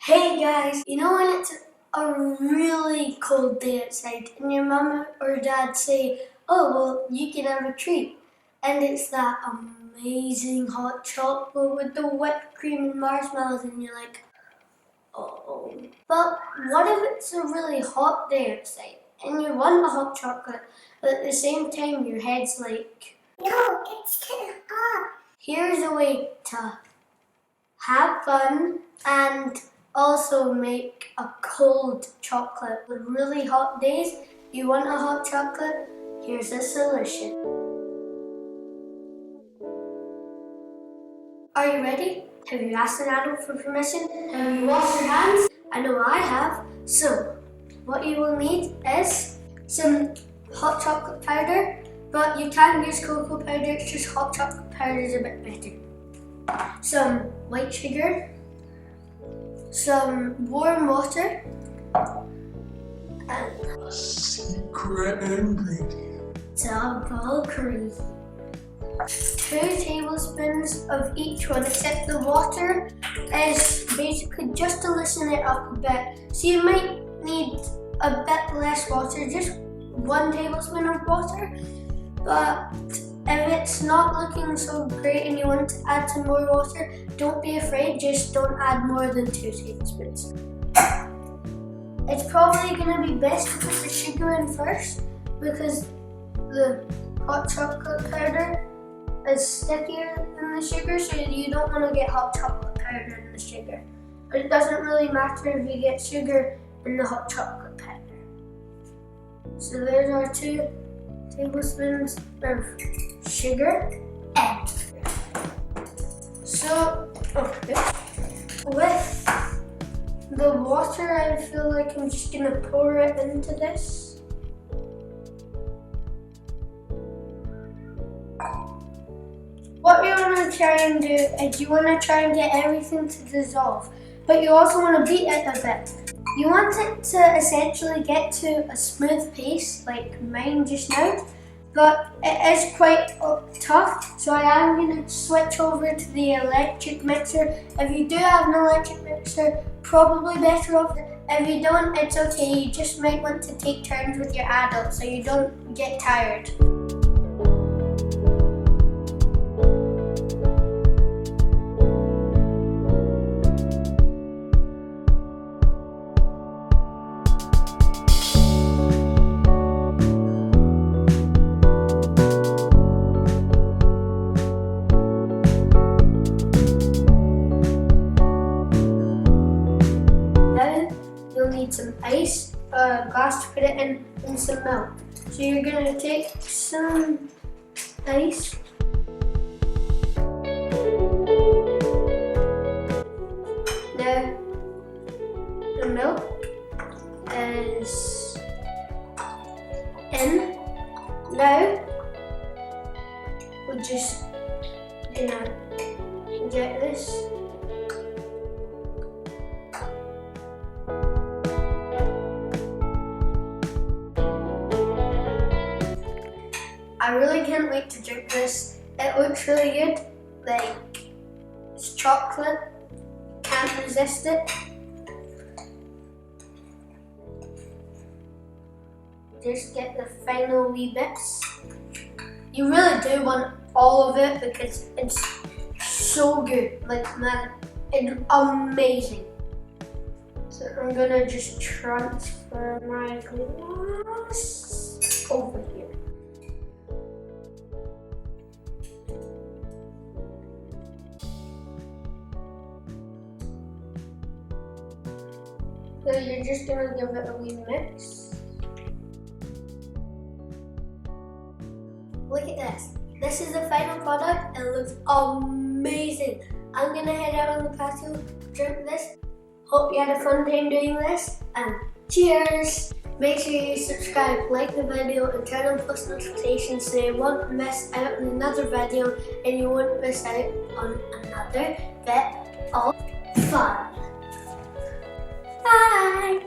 Hey guys, you know when it's a really cold day outside and your mum or dad say, oh well, you can have a treat, and it's that amazing hot chocolate with the whipped cream and marshmallows and you're like, oh. But what if it's a really hot day outside and you want a hot chocolate, but at the same time your head's like, no, it's too hot. Here's a way to have fun and also make a cold chocolate with really hot days. You want a hot chocolate? Here's a solution. Are you ready? Have you asked an adult for permission? Have you washed your hands? I know I have. So, what you will need is some hot chocolate powder, but you can use cocoa powder, it's just hot chocolate powder is a bit better. Some white sugar, some warm water, and a secret ingredient, dalgona. 2 tablespoons of each one, except the water is basically just to loosen it up a bit. So you might need a bit less water, just 1 tablespoon of water. But if it's not looking so great and you want to add some more water, don't be afraid, just don't add more than 2 tablespoons. It's probably going to be best to put the sugar in first because the hot chocolate powder is stickier than the sugar, so you don't want to get hot chocolate powder in the sugar. But it doesn't really matter if you get sugar in the hot chocolate powder. So there's our 2 tablespoons of sugar. So, with the water, I feel like I'm just gonna pour it into this. What you want to try and do is you want to try and get everything to dissolve, but you also want to beat it a bit. You want it to essentially get to a smooth paste like mine just now, but it is quite tough, so I am going to switch over to the electric mixer. If you do have an electric mixer, probably better off. If you don't, it's okay, you just might want to take turns with your adult so you don't get tired. You'll need some ice, a glass to put it in, and some milk. So you're going to take some ice. Now, the milk is in. Now, we're just going to get this. I really can't wait to drink this. It looks really good. Like, it's chocolate. Can't resist it. Just get the final wee bits. You really do want all of it because it's so good. Like, man, it's amazing. So I'm gonna just transfer my glass over here. So you're just gonna give it a wee mix. Look at this. This is the final product and it looks amazing. I'm gonna head out on the patio, drink this. Hope you had a fun time doing this and cheers! Make sure you subscribe, like the video and turn on post notifications so you won't miss out on another video and you won't miss out on another bit of fun. Bye!